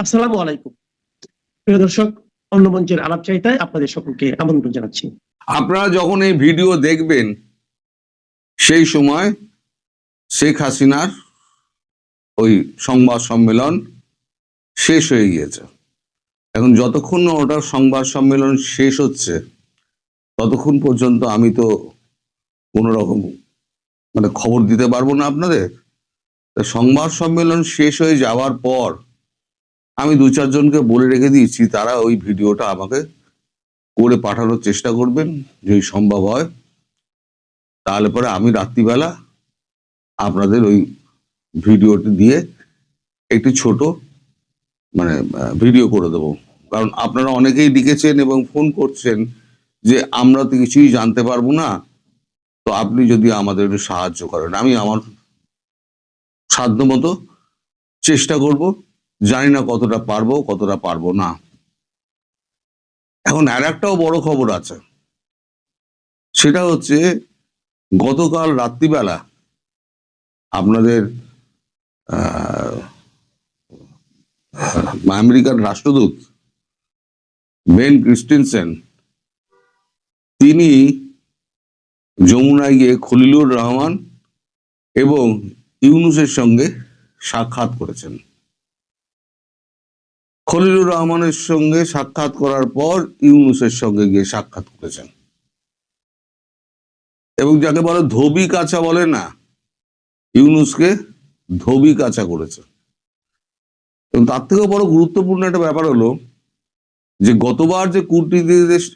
আসসালামু আলাইকুম। প্রিয় দর্শক, অন্য মঞ্চের আলাপচারিতায় আপনাদের সকলকে আমন্ত্রণ জানাচ্ছি। আপনারা যখন এই ভিডিও দেখবেন সেই সময় শেখ হাসিনার ওই সংবাদ সম্মেলন শেষ হয়ে গিয়েছে। এখন যতক্ষণ না ওটার সংবাদ সম্মেলন শেষ হচ্ছে ততক্ষণ পর্যন্ত আমি তো কোনো রকম খবর দিতে পারবো না আপনাদের। সংবাদ সম্মেলন শেষ হয়ে যাওয়ার পর আমি দু চারজনকে বলে রেখে দিয়েছি, তারা ওই ভিডিওটা আমাকে করে পাঠানোর চেষ্টা করবেন যদি সম্ভব হয়। তাহলে পরে আমি রাত্রিবেলা আপনাদের ওই ভিডিওটি দিয়ে একটি ছোট ভিডিও করে দেবো। কারণ আপনারা অনেকেই লিখেছেন এবং ফোন করছেন যে আমরা তো কিছুই জানতে পারবো না, তো আপনি যদি আমাদের একটু সাহায্য করেন। আমি আমার সাধ্যমতো চেষ্টা করব, জানি না কতটা পারবো কতটা পারবো না। এখন আর একটাও বড় খবর আছে, সেটা হচ্ছে গতকাল রাত্রিবেলা আপনাদের আমেরিকার রাষ্ট্রদূত বেন ক্রিস্টেনসেন তিনি যমুনায় গিয়ে খলিলুর রহমান এবং ইউনূসের সঙ্গে সাক্ষাৎ করেছেন। খলিলুর রহমানের সঙ্গে সাক্ষাৎ করার পর ইউনূসের সঙ্গে গিয়ে সাক্ষাৎ করেছেন এবং যাকে বলে ধোবি কাচা বলে না, ইউনূসকে ধোবি কাচা করেছে। এবং তার থেকেও বড় গুরুত্বপূর্ণ একটা ব্যাপার হলো যে গতবার যে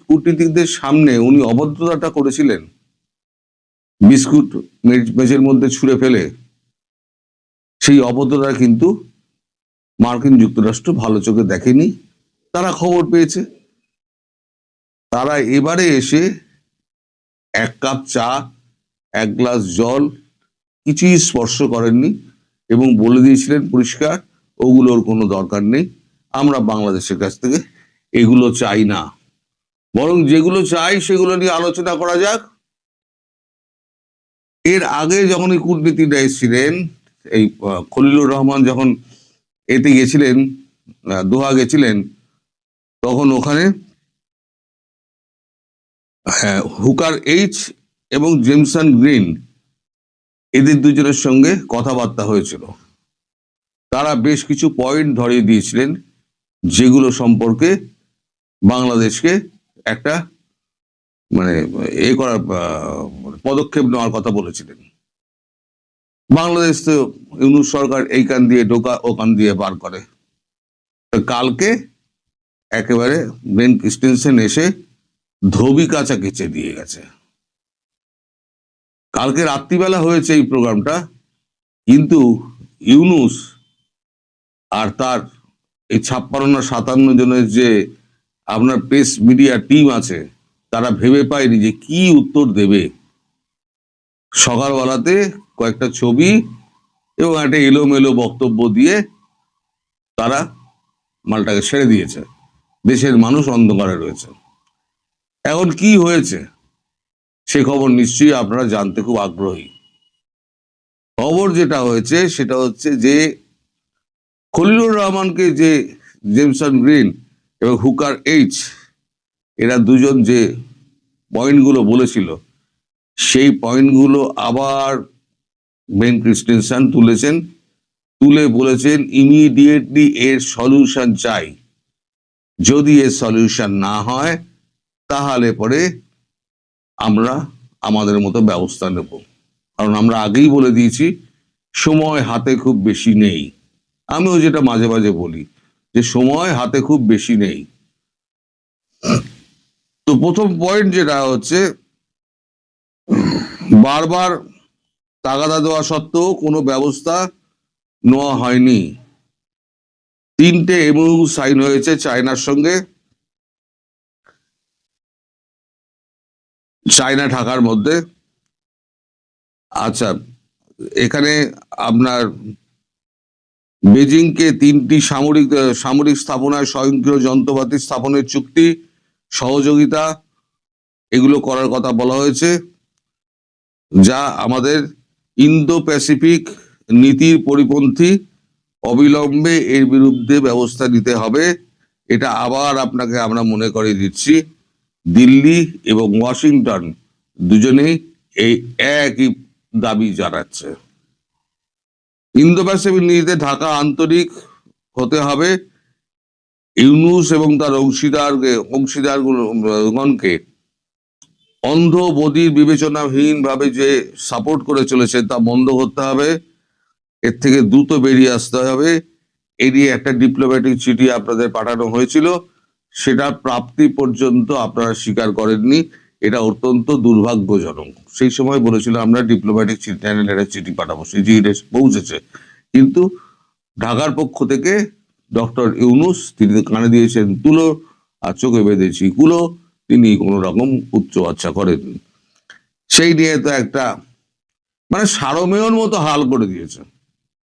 কূটনীতিকদের সামনে উনি অভদ্রতাটা করেছিলেন, বিস্কুট মেঝের মধ্যে ছুঁড়ে ফেলে, সেই অভদ্রতা কিন্তু মার্কিন যুক্তরাষ্ট্র ভালো চোখে দেখেনি। তারা খবর পেয়েছে, তারা এবারে এসে এক কাপ চা, এক গ্লাস জল কিছুই স্পর্শ করেননি এবং বলে দিয়েছিলেন পরিষ্কার, ওগুলোর কোনো দরকার নেই, আমরা বাংলাদেশের কাছ থেকে এগুলো চাই না, বরং যেগুলো চাই সেগুলো নিয়ে আলোচনা করা যাক। এর আগে যখন এই কূটনীতিকরা এসেছিলেন, এই খলিলুর রহমান যখন এতে গেছিলেন, দোহা গেছিলেন, তখন ওখানে হুকার এইচ এবং জেমসন গ্রিন এদের দুজনের সঙ্গে কথাবার্তা হয়েছিল। তারা বেশ কিছু পয়েন্ট ধরিয়ে দিয়েছিলেন যেগুলো সম্পর্কে বাংলাদেশকে একটা করার পদক্ষেপ নেওয়ার কথা বলেছিলেন। বাংলাদেশ তো ইউনূস সরকার এই কান দিয়ে ঢোকা ও কান দিয়ে বার করে। কালকে একেবারে বেন ক্রিস্টেনসেন এসে ধোবি কাচা কেচে দিয়ে গেছে। কালকে রাত্রিবেলা হয়েছে এই প্রোগ্রামটা, কিন্তু ইউনূস আর তার এই 56-57 জনের যে আপনার প্রেস মিডিয়া টিম আছে, তারা ভেবে পায়নি যে কি উত্তর দেবে। সকালবেলাতে কয়েকটা ছবি এবং একটা এলোমেলো বক্তব্য দিয়ে তারা মালটাকে ছেড়ে দিয়েছে। দেশের মানুষ অন্ধকারে রয়েছে। এখন কি হয়েছে সে খবর নিশ্চয়ই আপনারা জানতে খুব আগ্রহী। খবর যেটা হয়েছে সেটা হচ্ছে যে খলিলুর রহমানকে যে জেমসন গ্রিন এবং হুকার এইচ এরা দুজন যে পয়েন্টগুলো বলেছিল, সেই পয়েন্টগুলো আবার বেন ক্রিস্টেনসেন তুলেছেন, তুলে বলেছেন ইমিডিয়েটলি এর সলিউশন চাই। যদি এর সলিউশন না হয় তাহলে পরে আমরা আমাদের মতো ব্যবস্থা নেব। কারণ আমরা আগেই বলে দিয়েছি সময় হাতে খুব বেশি নেই। আমিও যেটা মাঝে মাঝে বলি যে সময় হাতে খুব বেশি নেই। তো প্রথম পয়েন্ট যেটা হচ্ছে, বারবার তাগাদা দেওয়া সত্ত্বেও কোনো ব্যবস্থা নেওয়া হয়নি। 3টে এমওইউ সাইন হয়েছে চায়নার সঙ্গে, চায়না ঢাকার মধ্যে। আচ্ছা, এখানে আপনার বেজিংকে 3টি সামরিক স্থাপনায় স্বয়ংক্রিয় যন্ত্রপাতি স্থাপনের চুক্তি, সহযোগিতা এগুলো করার কথা বলা হয়েছে, যা আমাদের ইন্দো প্যাসিফিক নীতির পরিপন্থী অবিলম্বে এর বিরুদ্ধে ব্যবস্থা নিতে হবে। এটা আবার আপনাকে আমরা মনে করিয়ে দিচ্ছি, দিল্লি এবং ওয়াশিংটন দুজনেই এই একই দাবি জানাচ্ছে। ইন্দো প্যাসিফিক নীতিতে ঢাকা আন্তরিক হতে হবে। ইউনূস এবং তার অংশীদারগণকে অন্ধ বধির বিবেচনাহীন ভাবে যে সাপোর্ট করে চলেছে তা বন্ধ করতে হবে। এর থেকে দ্রুত বেরিয়ে আসতে হবে। এড়িয়ে একটা ডিপ্লোম্যাটিক চিঠি আপনাদের পাঠানো হয়েছিল, সেটা প্রাপ্তি পর্যন্ত আপনারা স্বীকার করেননি। এটা অত্যন্ত দুর্ভাগ্যজনক। সেই সময় বলেছিল আমরা ডিপ্লোম্যাটিক চ্যানেলে চিঠি পাঠাবো, সেই চিঠিটা পৌঁছেছে, কিন্তু ঢাকার পক্ষ থেকে ডক্টর ইউনূস তিনি কানে দিয়েছেন তুলো আর চোখে বেঁধেছি কুলো, তিনি কোন রকম উচ্চ বাচ্চা করেননি। সেই নিয়ে তো একটা মানে সারমেয়র মতো হাল করে দিয়েছে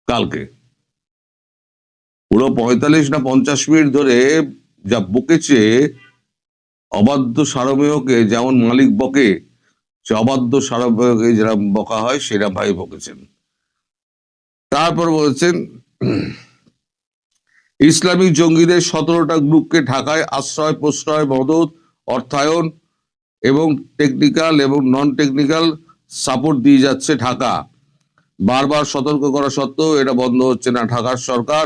কালকে। পুরো 45 না 50 মিনিট ধরে যা বকেছে, অবাধ্য সারমেয়কে যেমন মালিক বকে, সে অবাধ্য সারমেয়কে যেরকম বকা হয় সেরকম ভাই বকেছেন। তারপর বলছেন ইসলামিক জঙ্গিদের 17টা গ্রুপকে ঢাকায় আশ্রয় প্রশ্রয় মদত অর্থায়ন এবং টেকনিক্যাল এবং নন টেকনিক্যাল সাপোর্ট দিয়ে যাচ্ছে ঢাকা। বারবার সতর্ক করা সত্ত্বেও এটা বন্ধ হচ্ছে না। ঢাকার সরকার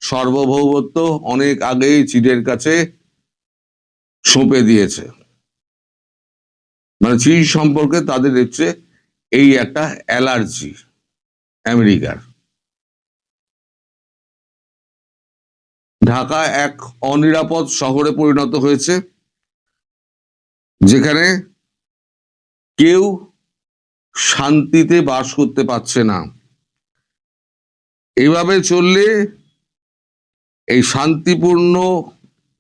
সার্বভৌমত্ব অনেক আগেই চীনের কাছে সঁপে দিয়েছে। মানে চীন সম্পর্কে তাদের হচ্ছে এই একটা অ্যালার্জি আমেরিকার। ঢাকা এক অনিরাপদ শহরে পরিণত হয়েছে, যেখানে কেউ শান্তিতে বাস করতে পারছে না। এইভাবে চললে এই শান্তিপূর্ণ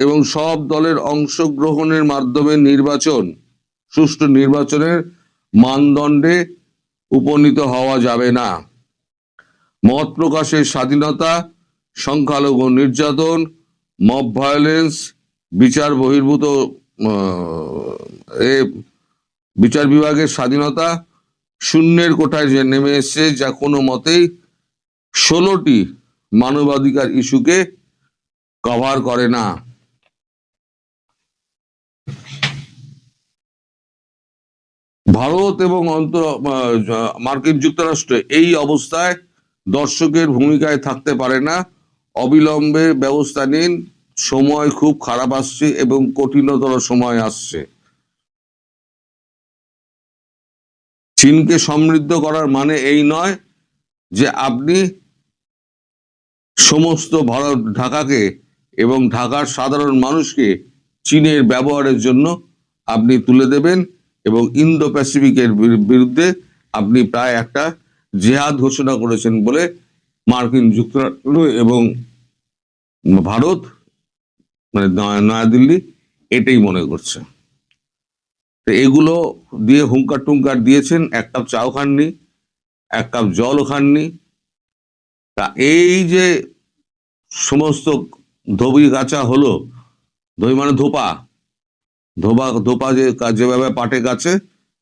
এবং সব দলের অংশগ্রহণের মাধ্যমে সুষ্ঠু নির্বাচনের মানদণ্ডে উপনীত হওয়া যাবে না। মত প্রকাশের স্বাধীনতা, সংখ্যালঘু নির্যাতন, মব ভায়োলেন্স, বিচার বহির্ভূত বিচার বিভাগের স্বাধীনতা শূন্যের কোঠায় যে নেমে এসছে, যা কোনো মতেই 16টি মানবাধিকার ইস্যুকে কভার করে না। ভারত এবং মার্কিন যুক্তরাষ্ট্র এই অবস্থায় দর্শকের ভূমিকায় থাকতে পারে না। অবিলম্বে ব্যবস্থা নিন। সময় খুব খারাপ আসছে এবং কঠিনতর সময় আসছে। চীনকে সমৃদ্ধ করার মানে এই নয় যে আপনি সমস্ত ঢাকাকে এবং ঢাকার সাধারণ মানুষকে চীনের ব্যবহারের জন্য আপনি তুলে দেবেন এবং ইন্দো প্যাসিফিকের বিরুদ্ধে আপনি প্রায় একটা জেহাদ ঘোষণা করেছেন বলে মার্কিন যুক্তরাষ্ট্র এবং ভারত মানে নয়াদিল্লি এটাই মনে করছে। তো এগুলো দিয়ে হুঙ্কার টুঙ্কার দিয়েছেন, এক কাপ চাও খাননি, এক কাপ জলও খাননি। তা এই যে সমস্ত ধোবি কাঁচা হলো, ধোবি মানে ধোপা ধোপা যেভাবে পাটে কাছে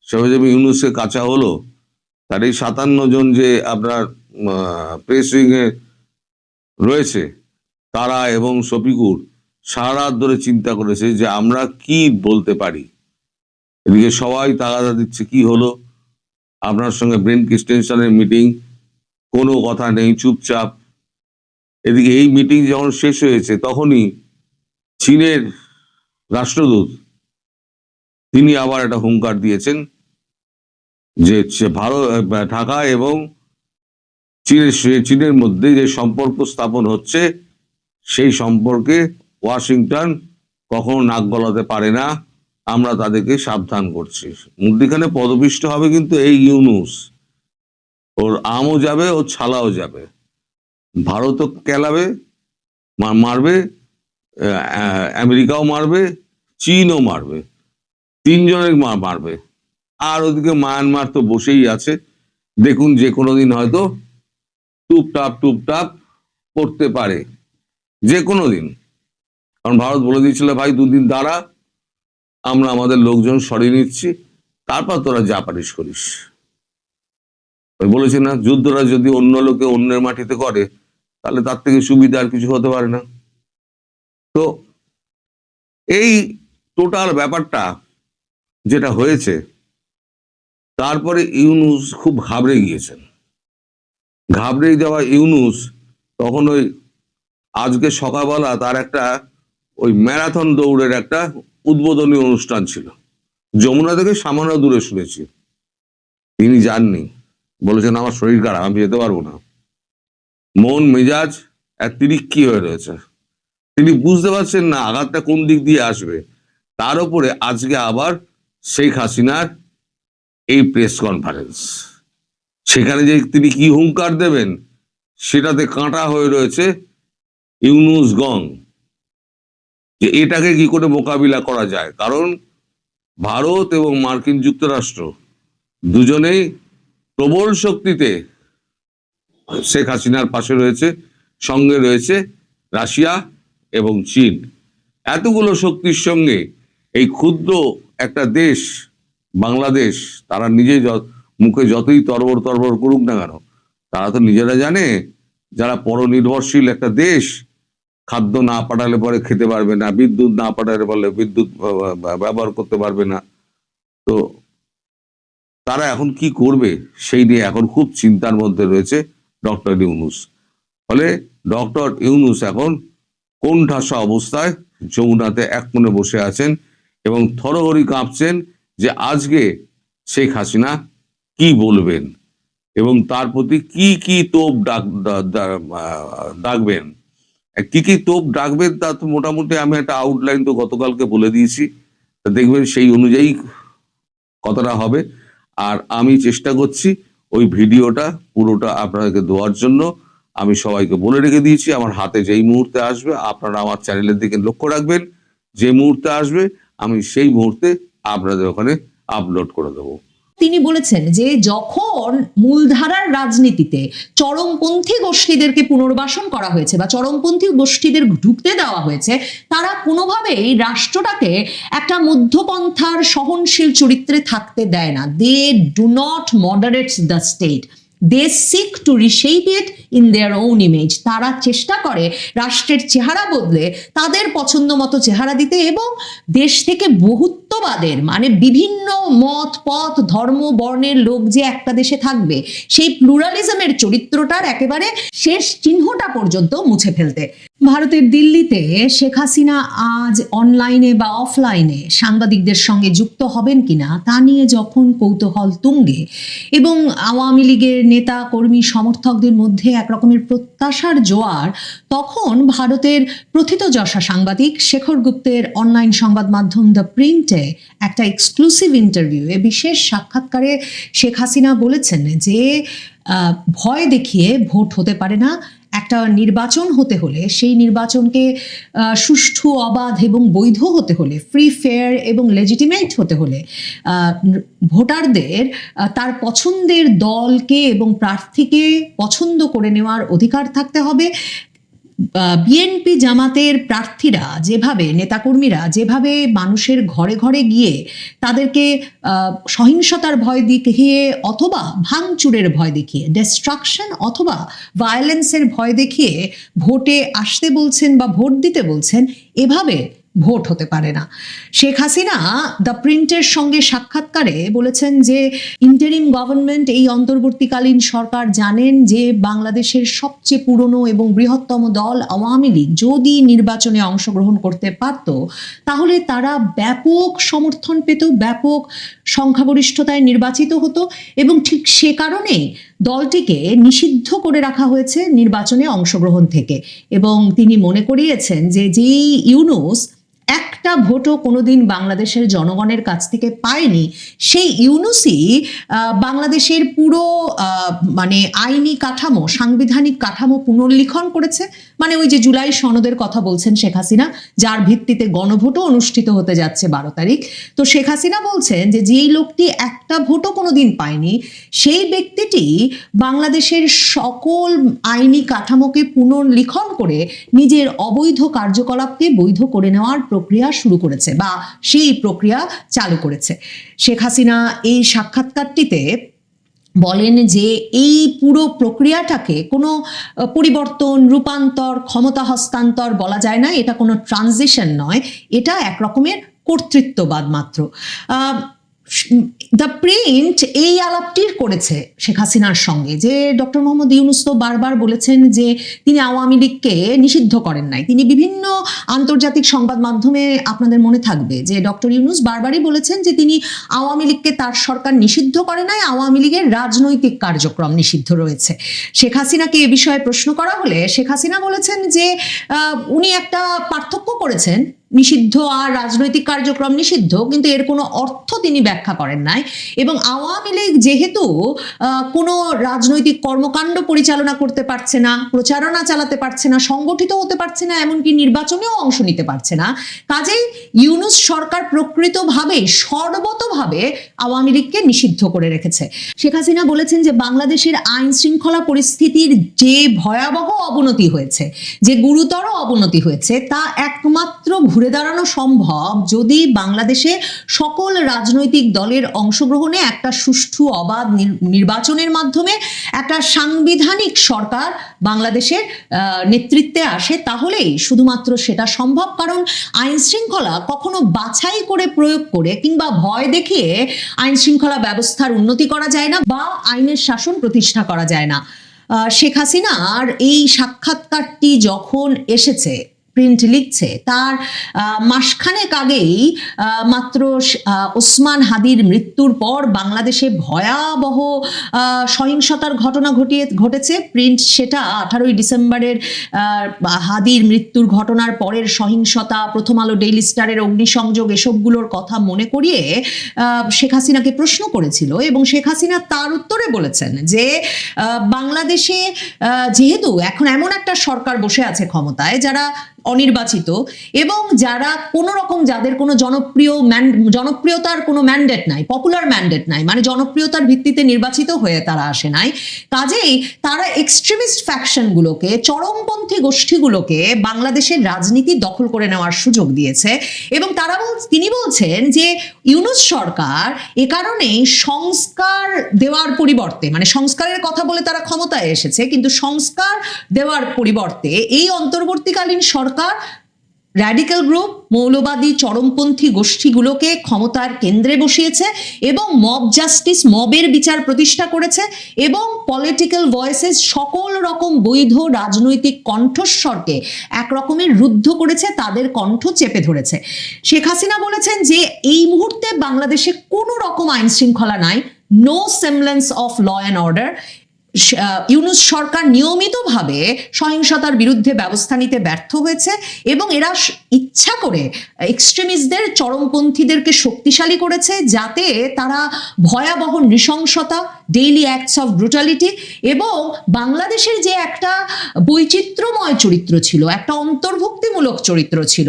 সেভাবে যেভাবে ইউনূসে কাঁচা হলো, তার এই 57 জন যে আপনার প্রেস উইং এ রয়েছে তারা এবং শফিকুর সারা রাত ধরে চিন্তা করেছে যে আমরা কি বলতে পারি। এদিকে সবাই তাগাদা দিচ্ছে কি হলো, আপনার সঙ্গে ব্রেন এক্সটেনশনের মিটিং, কোনো কথা নেই, চুপচাপ। এদিকে এই মিটিং যখন শেষ হয়েছে তখনই চীনের রাষ্ট্রদূত তিনি আবার একটা হুঙ্কার দিয়েছেন যে ঢাকা এবং চীনের মধ্যে যে সম্পর্ক স্থাপন হচ্ছে সেই সম্পর্কে ওয়াশিংটন কখনো নাক গলাতে পারে না, আমরা তাদেরকে সাবধান করছি। মধ্যিখানে পদপিষ্ট হবে কিন্তু এই ইউনূস, ওর আমও যাবে ওর ছালাও যাবে। ভারতও কেলাবে, মারবে, আমেরিকাও মারবে, চীনও মারবে, তিনজনের মারবে। আর ওদিকে মায়ানমার তো বসেই আছে, দেখুন যে কোনো দিন হয়তো টুপটাপ পড়তে পারে, যে কোনো দিন। কারণ ভারত বলে দিয়েছিল ভাই 2 দিন দাঁড়া, আমরা আমাদের লোকজন সরিয়ে নিচ্ছি, তারপর তোরা যা পারিস করিস। বলেছে না, যুদ্ধরা যদি অন্য লোকে অন্যের মাটিতে করে তাহলে তার থেকে সুবিধা আর কিছু হতে পারে না। তো এই টোটাল ব্যাপারটা যেটা হয়েছে, তারপরে ইউনূস খুব ঘাবড়ে গিয়েছেন। ঘাবড়ে যাওয়া ইউনূস তখন ওই আজকে সকালবেলা তার একটা ওই ম্যারাথন দৌড়ের একটা উদ্বোধনী অনুষ্ঠান ছিল, যমুনা থেকে সামান্য দূরে শুনেছি। তিনি যাননি, বলেছেন আমার শরীর খারাপ, আমি যেতে পারবো না। মন মেজাজ এক তিরিক্ষি হয়ে রয়েছে। তিনি বুঝতে পারছেন না আঘাতটা কোন দিক দিয়ে আসবে। তার উপরে আজকে আবার শেখ হাসিনার এই প্রেস কনফারেন্স, সেখানে যে তিনি কি হুঙ্কার দেবেন সেটাতে কাঁটা হয়ে রয়েছে ইউনূস গং, যে এটাকে কি করে মোকাবিলা করা যায়। কারণ ভারত এবং মার্কিন যুক্তরাষ্ট্র দুজনেই প্রবল শক্তিতে শেখ হাসিনার পাশে রয়েছে, সঙ্গে রয়েছে রাশিয়া এবং চীন। এতগুলো শক্তির সঙ্গে এই ক্ষুদ্র একটা দেশ বাংলাদেশ, তারা নিজে মুখে যতই তরবর তরবর করুক না কেন, তারা তো নিজেরা জানে যারা পরনির্ভরশীল একটা দেশ, খাদ্য না পাঠালে পরে খেতে পারবে না, বিদ্যুৎ না পাঠালে পরে বিদ্যুৎ ব্যবহার করতে পারবে না। তো তারা এখন কি করবে সেই নিয়ে এখন খুব চিন্তার মধ্যে রয়েছে ডক্টর ইউনূস। ফলে ডক্টর ইউনূস এখন কোণঠাসা অবস্থায় যমুনাতে এক কোণে বসে আছেন এবং থরহরি কাঁপছেন যে আজকে শেখ হাসিনা কি বলবেন এবং তার প্রতি কি কি তোপ ডাকবেন। কি কি তোপ ডাকবেন তা তো মোটামুটি আমি একটা আউটলাইন তো গতকালকে বলে দিয়েছি, দেখবেন সেই অনুযায়ী কথাটা হবে। আর আমি চেষ্টা করছি ওই ভিডিওটা পুরোটা আপনাদেরকে দেওয়ার জন্য। আমি সবাইকে বলে রেখে দিয়েছি আমার হাতে যেই মুহূর্তে আসবে আপনারা আমার চ্যানেলের দিকে লক্ষ্য রাখবেন, যে মুহূর্তে আসবে আমি সেই মুহূর্তে আপনাদের ওখানে আপলোড করে দেবো। তিনি বলেছেন যে যখন মূলধারার রাজনীতিতে চরমপন্থী গোষ্ঠীদেরকে পুনর্বাসন করা হয়েছে বা চরমপন্থী গোষ্ঠীদের ঢুকতে দেওয়া হয়েছে, তারা কোনোভাবেই রাষ্ট্রটাকে একটা মধ্যপন্থার সহনশীল চরিত্রে থাকতে দেয় না। They do not moderate the state, they seek to reshape it in their own image. তারা চেষ্টা করে রাষ্ট্রের চেহারা বদলে তাদের পছন্দ মতো চেহারা দিতে এবং দেশ থেকে বহুত্ববাদের মানে বিভিন্ন মত পথ ধর্ম বর্ণের লোক যে একটা দেশে থাকবে সেই প্লুরালিজমের চরিত্রটার একেবারে শেষ চিহ্নটা পর্যন্ত মুছে ফেলতে। ভারতের দিল্লিতে শেখ হাসিনা আজ অনলাইনে বা অফলাইনে সাংবাদিকদের সঙ্গে যুক্ত হবেন কিনা তা নিয়ে যখন কৌতূহল তুঙ্গে এবং আওয়ামী লীগের নেতা কর্মী সমর্থকদের মধ্যে এক রকমের প্রত্যাশার জোয়ার, তখন ভারতের প্রথিতযশা সাংবাদিক শেখর গুপ্তের অনলাইন সংবাদ মাধ্যম দ্য প্রিন্টে একটা এক্সক্লুসিভ ইন্টারভিউ এ বিশেষ সাক্ষাৎকারে শেখ হাসিনা বলেছেন যে ভয় দেখিয়ে ভোট হতে পারে না। একটা নির্বাচন হতে হলে সেই নির্বাচনকে সুষ্ঠু অবাধ এবং বৈধ হতে হলে, ফ্রি ফেয়ার এবং লেজিটিমেট হতে হলে ভোটারদের তার পছন্দের দলকে এবং প্রার্থীকে পছন্দ করে নেওয়ার অধিকার থাকতে হবে। বিএনপি জামাতের প্রার্থীরা যেভাবে, নেতাকর্মীরা যেভাবে মানুষের ঘরে ঘরে গিয়ে তাদেরকে সহিংসতার ভয় দেখিয়ে অথবা ভাঙচুরের ভয় দেখিয়ে, ডিস্ট্রাকশন অথবা ভায়োলেন্সের ভয় দেখিয়ে ভোটে আসতে বলছেন বা ভোট দিতে বলছেন, এভাবে ভোট হতে পারে না। শেখ হাসিনা দ্য প্রিন্টের সঙ্গে সাক্ষাৎকারে বলেছেন যে ইন্টারিম গভর্নমেন্ট, এই অন্তর্বর্তীকালীন সরকার জানেন যে বাংলাদেশের সবচেয়ে পুরনো এবং বৃহত্তম দল আওয়ামী লীগ যদি নির্বাচনে অংশগ্রহণ করতে পারত তাহলে তারা ব্যাপক সমর্থন পেত, ব্যাপক সংখ্যাগরিষ্ঠতায় নির্বাচিত হতো এবং ঠিক সে কারণেই দলটিকে নিষিদ্ধ করে রাখা হয়েছে নির্বাচনে অংশগ্রহণ থেকে। এবং তিনি মনে করিয়েছেন যে যেই ইউনূস একটা ভোটও কোনোদিন বাংলাদেশের জনগণের কাছ থেকে পায়নি, সেই ইউনূসই বাংলাদেশের পুরো মানে আইনি কাঠামো, সাংবিধানিক কাঠামো পুনর্লিখন করেছে। মানে ওই যে জুলাই সনদের কথা বলছেন শেখ হাসিনা, যার ভিত্তিতে গণভোটও অনুষ্ঠিত হতে যাচ্ছে 12 তারিখ। তো শেখ হাসিনা বলছেন যে যেই লোকটি একটা ভোটও কোনোদিন পায়নি সেই ব্যক্তিটি বাংলাদেশের সকল আইনি কাঠামোকে পুনর্লিখন করে নিজের অবৈধ কার্যকলাপকে বৈধ করে নেওয়ার প্রক্রিয়া শুরু করেছে বা সেই প্রক্রিয়া চালু করেছে। শেখ হাসিনা এই সাক্ষাৎকারটিতে বলেন যে এই পুরো প্রক্রিয়াটাকে কোনো পরিবর্তন, রূপান্তর, ক্ষমতা হস্তান্তর বলা যায় না, এটা কোনো ট্রানজিশন নয়, এটা এক রকমের কর্তৃত্ববাদ মাত্র। দ্য প্রিন্ট এই আলাপটি করেছে শেখ হাসিনার সঙ্গে, যে ডক্টর মোহাম্মদ ইউনূস তো বারবার বলেছেন যে তিনি আওয়ামী লীগকে নিষিদ্ধ করেন নাই। তিনি বিভিন্ন আন্তর্জাতিক সংবাদ মাধ্যমে, আপনাদের মনে থাকবে যে ডক্টর ইউনূস বারবারই বলেছেন যে তিনি আওয়ামী লীগকে তার সরকার নিষিদ্ধ করে নাই, আওয়ামী লীগের রাজনৈতিক কার্যক্রম নিষিদ্ধ রয়েছে। শেখ হাসিনাকে এ বিষয়ে প্রশ্ন করা হলে শেখ হাসিনা বলেছেন যে উনি একটা পার্থক্য করেছেন, নিষিদ্ধ আর রাজনৈতিক কার্যক্রম নিষিদ্ধ, কিন্তু এর কোনো অর্থ তিনি ব্যাখ্যা করেন নাই। এবং আওয়ামী লীগ যেহেতু কোনো রাজনৈতিক কর্মকাণ্ড পরিচালনা করতে পারছে না, প্রচারণা চালাতে পারছে না, সংগঠিত হতে পারছে না, এমনকি নির্বাচনেও অংশ নিতে পারছে না, কাজেই ইউনূস সরকার প্রকৃতভাবে সর্বতভাবে আওয়ামী লীগকে নিষিদ্ধ করে রেখেছে। শেখ হাসিনা বলেছেন যে বাংলাদেশের আইন শৃঙ্খলা পরিস্থিতির যে ভয়াবহ অবনতি হয়েছে, যে গুরুতর অবনতি হয়েছে, তা একমাত্র ঘুরে দাঁড়ানো সম্ভব যদি বাংলাদেশে সকল রাজনৈতিক দলের অংশগ্রহণে একটা সুষ্ঠু অবাধ নির্বাচনের মাধ্যমে একটা সাংবিধানিক সরকার বাংলাদেশের নেতৃত্বে আসে, তাহলেই শুধুমাত্র সেটা সম্ভব। কারণ আইন শৃঙ্খলা কখনো বাছাই করে প্রয়োগ করে কিংবা ভয় দেখিয়ে আইন শৃঙ্খলা ব্যবস্থার উন্নতি করা যায় না বা আইনের শাসন প্রতিষ্ঠা করা যায় না। শেখ হাসিনার এই সাক্ষাৎকারটি যখন এসেছে, প্রিন্ট লিখছে, তার মাসখানেক আগেই মাত্র ওসমান হাদির মৃত্যুর পর বাংলাদেশে ভয়াবহ সহিংসতার ঘটনা ঘটেছে। প্রিন্ট সেটা 18ই ডিসেম্বরের হাদির মৃত্যুর ঘটনার পরের সহিংসতা, প্রথম আলো, ডেইলি স্টারের অগ্নিসংযোগ, এসবগুলোর কথা মনে করিয়ে শেখ হাসিনাকে প্রশ্ন করেছিল, এবং শেখ হাসিনা তার উত্তরে বলেছেন যে বাংলাদেশে যেহেতু এখন এমন একটা সরকার বসে আছে ক্ষমতায় যারা অনির্বাচিত এবং যারা কোনো রকম, যাদের কোনো জনপ্রিয়তার কোনো ম্যান্ডেট নাই, পপুলার ম্যান্ডেট নাই, মানে জনপ্রিয়তার ভিত্তিতে নির্বাচিত হয়ে তারা আসে নাই, কাজেই তারা এক্সট্রিমিস্ট ফ্যাকশনগুলোকে, চরমপন্থী গোষ্ঠীগুলোকে বাংলাদেশের রাজনীতি দখল করে নেওয়ার সুযোগ দিয়েছে। এবং তিনি বলছেন যে ইউনূস সরকার এ কারণেই সংস্কার দেওয়ার পরিবর্তে, মানে সংস্কারের কথা বলে তারা ক্ষমতায় এসেছে, কিন্তু সংস্কার দেওয়ার পরিবর্তে এই অন্তর্বর্তীকালীন সরকার র্যাডিক্যাল গ্রুপ, মৌলবাদী চরমপন্থী গোষ্ঠীগুলোকে ক্ষমতার কেন্দ্রে বসিয়েছে এবং মব জাস্টিস, মবের বিচার প্রতিষ্ঠা করেছে এবং পলিটিক্যাল ভয়েসেস, সকল রকম বৈধ রাজনৈতিক কণ্ঠস্বরকে এক রকমের রুদ্ধ করেছে, তাদের কণ্ঠ চেপে ধরেছে। শেখ হাসিনা বলেছেন যে এই মুহূর্তে বাংলাদেশে কোনো রকম আইন শৃঙ্খলা নাই, no semblance of law and order. Yunus সরকার নিয়মিতভাবে সহিংসতার বিরুদ্ধে ব্যবস্থা নিতে ব্যর্থ হয়েছে এবং এরা ইচ্ছা করে এক্সট্রিমিস্টদের, চরমপন্থীদেরকে শক্তিশালী করেছে যাতে তারা ভয়াবহ নৃশংসতা, ডেইলি অ্যাক্টস অফ ব্রুটালিটি এবং বাংলাদেশের যে একটা বৈচিত্র্যময় চরিত্র ছিল, একটা অন্তর্ভুক্তিমূলক চরিত্র ছিল,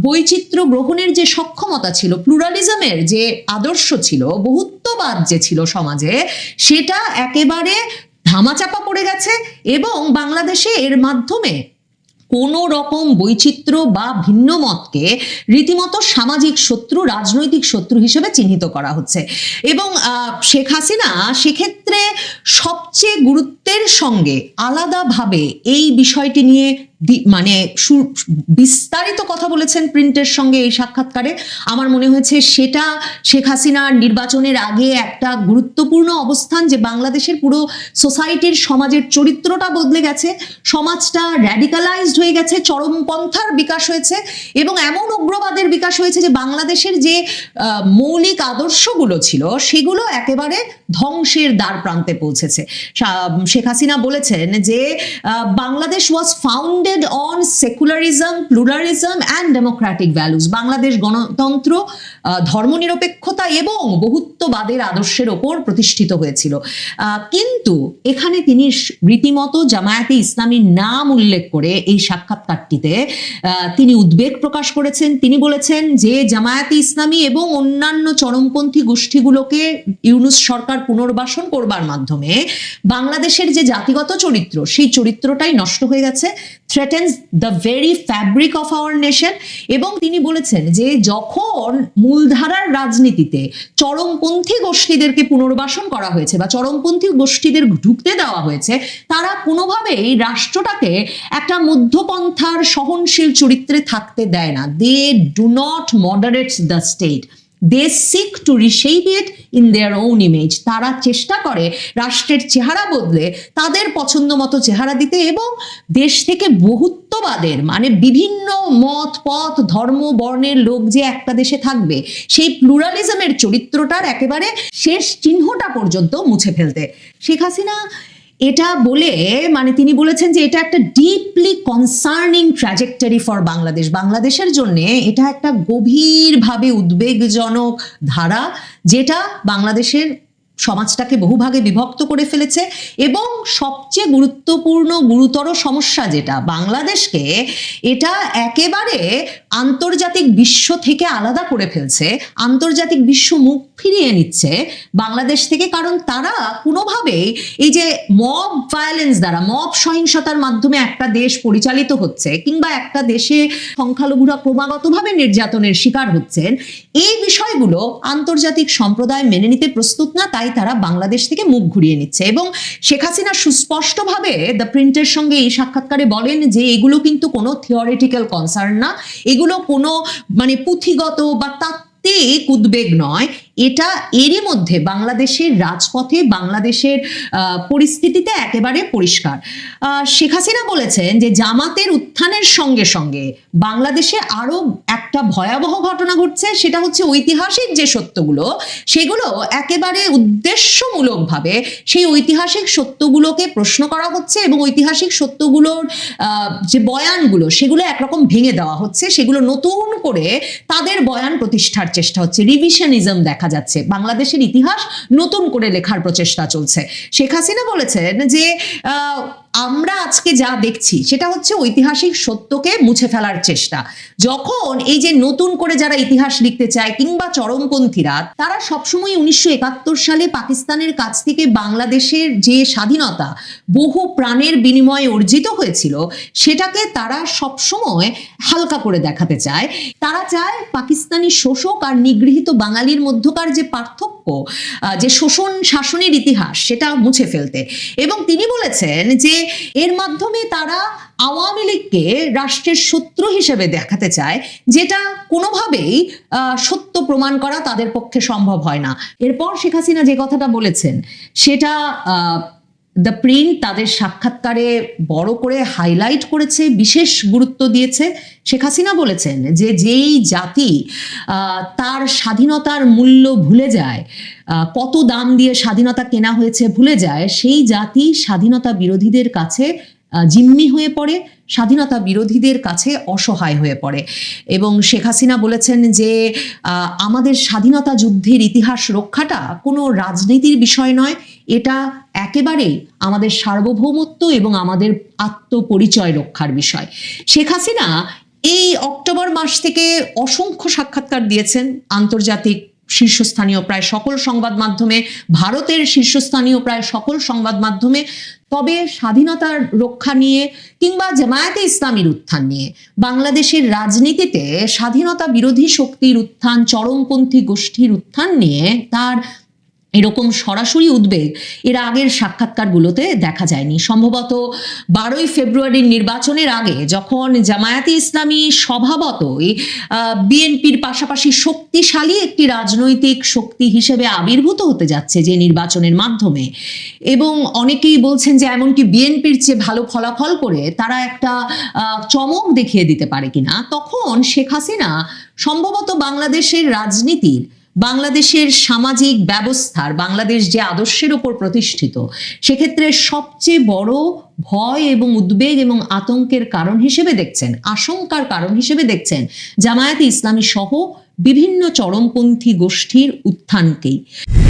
বৈচিত্র্য গ্রহণের যে সক্ষমতা ছিল, প্লুরালিজমের যে আদর্শ ছিল, বহুত্ববাদ যে ছিল সমাজে, সেটা একেবারে ধামাচাপা পড়ে গেছে এবং বাংলাদেশে এর মাধ্যমে কোনো রকম বৈচিত্র্য বা ভিন্ন মতকে রীতিমতো সামাজিক শত্রু, রাজনৈতিক শত্রু হিসেবে চিহ্নিত করা হচ্ছে। এবং শেখ হাসিনা সেক্ষেত্রে সবচেয়ে গুরুত্বের সঙ্গে আলাদাভাবে এই বিষয়টি নিয়ে মানে বিস্তারিত কথা বলেছেন প্রিন্টের সঙ্গে এই সাক্ষাৎকারে। আমার মনে হয়েছে সেটা শেখ হাসিনার নির্বাচনের আগে একটা গুরুত্বপূর্ণ অবস্থান, যে বাংলাদেশের পুরো সোসাইটির, সমাজের চরিত্রটা বদলে গেছে, সমাজটা র্যাডিকালাইজড হয়ে গেছে, চরমপন্থার বিকাশ হয়েছে এবং এমন উগ্রবাদের বিকাশ হয়েছে যে বাংলাদেশের যে মৌলিক আদর্শগুলো ছিল সেগুলো একেবারে ধ্বংসের দ্বার প্রান্তে পৌঁছেছে। শেখ হাসিনা বলেছেন যে Bangladesh was founded on secularism, pluralism and democratic values. Bangladesh গণতন্ত্র, ধর্মনিরপেক্ষতা এবং বহুত্ববাদের আদর্শের ওপর প্রতিষ্ঠিত হয়েছিল। কিন্তু এখানে তিনি রীতিমতো জামায়াতে ইসলামীর নাম উল্লেখ করে এই সাক্ষাৎকারটিতে তিনি উদ্বেগ প্রকাশ করেছেন। তিনি বলেছেন যে জামায়াতে ইসলামী এবং অন্যান্য চরমপন্থী গোষ্ঠীগুলোকে ইউনূস সরকার পুনর্বাসন করবার মাধ্যমে বাংলাদেশের যে জাতিগত চরিত্র, সেই চরিত্রটাই নষ্ট হয়ে গেছে। threatens the very fabric of our nation। এবং তিনি বলেছেন যে যখন মূলধারার রাজনীতিতে চরমপন্থী গোষ্ঠীদেরকে পুনর্বাসন করা হয়েছে বা চরমপন্থী গোষ্ঠীদের ঢুকতে দেওয়া হয়েছে, তারা কোনোভাবেই রাষ্ট্রটাকে একটা মধ্যপন্থার সহনশীল চরিত্রে থাকতে দেয় না। They do not moderate the state, they seek to reshape it in their own image. তারা চেষ্টা করে রাষ্ট্রের চেহারা বদলে তাদের পছন্দ মতো চেহারা দিতে, এবং দেশ থেকে বহুত্ববাদের মানে বিভিন্ন মত পথ ধর্ম বর্ণের লোক যে একটা দেশে থাকবে সেই প্লুরালিজমের চরিত্রটার একেবারে শেষ চিহ্নটা পর্যন্ত মুছে ফেলতে। শেখ হাসিনা এটা বলে মানে তিনি বলেছেন যে এটা একটা deeply concerning trajectory for Bangladesh. বাংলাদেশের জন্য এটা একটা গভীরভাবে উদ্বেগজনক ধারা, যেটা বাংলাদেশের সমাজটাকে বহুভাগে বিভক্ত করে ফেলেছে। এবং সবচেয়ে গুরুত্বপূর্ণ গুরুতর সমস্যা যেটা বাংলাদেশকে এটা একেবারে আন্তর্জাতিক বিশ্ব থেকে আলাদা করে ফেলছে, আন্তর্জাতিক বিশ্ব মুখ ফিরিয়ে নিচ্ছে বাংলাদেশ থেকে। কারণ তারা কোনোভাবেই এই যে মব ভায়োলেন্স দ্বারা, মব সহিংসতার মাধ্যমে একটা দেশ পরিচালিত হচ্ছে কিংবা একটা দেশে সংখ্যালঘুরা ক্রমাগতভাবে নির্যাতনের শিকার হচ্ছেন, এই বিষয়গুলো আন্তর্জাতিক সম্প্রদায় মেনে নিতে প্রস্তুত না। তাই তারা বাংলাদেশ থেকে মুখ ঘুরিয়ে নিচ্ছে। এবং শেখ হাসিনা সুস্পষ্টভাবে দ্য প্রিন্টের সঙ্গে এই সাক্ষাৎকারে বলেন যে এগুলো কিন্তু কোনো থিওরিটিক্যাল কনসার্ন না, এগুলো কোনো মানে পুঁথিগত বা তাত্ত্বিক উদ্বেগ নয়, এটা এরই মধ্যে বাংলাদেশের রাজপথে বাংলাদেশের পরিস্থিতিতে একেবারে পরিষ্কার। শেখ হাসিনা বলেছেন যে জামাতের উত্থানের সঙ্গে সঙ্গে বাংলাদেশে আরো একটা ভয়াবহ ঘটনা ঘটছে, সেটা হচ্ছে ঐতিহাসিক যে সত্যগুলো সেগুলো একেবারে উদ্দেশ্যমূলকভাবে সেই ঐতিহাসিক সত্যগুলোকে প্রশ্ন করা হচ্ছে এবং ঐতিহাসিক সত্যগুলোর যে বয়ানগুলো সেগুলো একরকম ভেঙে দেওয়া হচ্ছে, সেগুলো নতুন করে তাদের বয়ান প্রতিষ্ঠার চেষ্টা হচ্ছে। রিভিশনিজম দেখা যাচ্ছে, বাংলাদেশের ইতিহাস নতুন করে লেখার প্রচেষ্টা চলছে। শেখ হাসিনা বলেছেন যে আমরা আজকে যা দেখছি সেটা হচ্ছে ঐতিহাসিক সত্যকে মুছে ফেলার চেষ্টা। যখন এই যে নতুন করে যারা ইতিহাস লিখতে চায় কিংবা চরমপন্থীরা, তারা সবসময় 1971 সালে পাকিস্তানের কাছ থেকে বাংলাদেশের যে স্বাধীনতা বহু প্রাণের বিনিময়ে অর্জিত হয়েছিল সেটাকে তারা সবসময় হালকা করে দেখাতে চায়। তারা চায় পাকিস্তানি শোষক আর নিগৃহীত বাঙালির মধ্যকার যে পার্থক্য, যে শোষণ শাসনের ইতিহাস, সেটা মুছে ফেলতে। এবং তিনি বলেছেন যে এর মাধ্যমে তারা আওয়ামী লীগকে রাষ্ট্রের শত্রু হিসেবে দেখাতে চায়, যেটা কোনোভাবেই সত্য প্রমাণ করা তাদের পক্ষে সম্ভব হয় না। এরপর শেখ হাসিনা যে কথাটা বলেছেন সেটা দ্য প্রিন্ট তাদের সাক্ষাৎকারে বড় করে হাইলাইট করেছে, বিশেষ গুরুত্ব দিয়েছে। শেখ হাসিনা বলেছেন যে যেই জাতি তার স্বাধীনতার মূল্য ভুলে যায়, কত দাম দিয়ে স্বাধীনতা কেনা হয়েছে ভুলে যায়, সেই জাতি স্বাধীনতা বিরোধীদের কাছে জিম্মি হয়ে পড়ে, স্বাধীনতা বিরোধীদের কাছে অসহায় হয়ে পড়ে। এবং শেখ হাসিনা বলেছেন যে আমাদের স্বাধীনতা যুদ্ধের ইতিহাস রক্ষাটা কোনো রাজনীতির বিষয় নয়, এটা একেবারেই আমাদের সার্বভৌমত্ব এবং আমাদের আত্মপরিচয় রক্ষার বিষয়। শেখ হাসিনা এই অক্টোবর মাস থেকে অসংখ্য সাক্ষাৎকার দিয়েছেন আন্তর্জাতিক শীর্ষস্থানীয় প্রায় সকল সংবাদ মাধ্যমে, ভারতের শীর্ষস্থানীয় প্রায় সকল সংবাদ মাধ্যমে। তবে স্বাধীনতার রক্ষা নিয়ে কিংবা জামায়াতে ইসলামীর উত্থান নিয়ে, বাংলাদেশের রাজনীতিতে স্বাধীনতা বিরোধী শক্তির উত্থান, চরমপন্থী গোষ্ঠীর উত্থান নিয়ে তার এরকম সরাসরি উদ্বেগ এর আগের সাক্ষাৎকারগুলোতে দেখা যায়নি। সম্ভবত 12ই ফেব্রুয়ারির নির্বাচনের আগে, যখন জামায়াতে ইসলামী স্বভাবতই বিএনপির পাশাপাশি শক্তিশালী একটি রাজনৈতিক শক্তি হিসেবে আবির্ভূত হতে যাচ্ছে যে নির্বাচনের মাধ্যমে, এবং অনেকেই বলছেন যে এমনকি বিএনপির চেয়ে ভালো ফলাফল করে তারা একটা চমক দেখিয়ে দিতে পারে কিনা, তখন শেখ হাসিনা সম্ভবত বাংলাদেশের রাজনীতির, বাংলাদেশের সামাজিক ব্যবস্থার, বাংলাদেশ যে আদর্শের উপর প্রতিষ্ঠিত, সেক্ষেত্রে সবচেয়ে বড় ভয় এবং উদ্বেগ এবং আতঙ্কের কারণ হিসেবে দেখছেন, আশঙ্কার কারণ হিসেবে দেখছেন জামায়াতে ইসলামী সহ বিভিন্ন চরমপন্থী গোষ্ঠীর উত্থানকেই।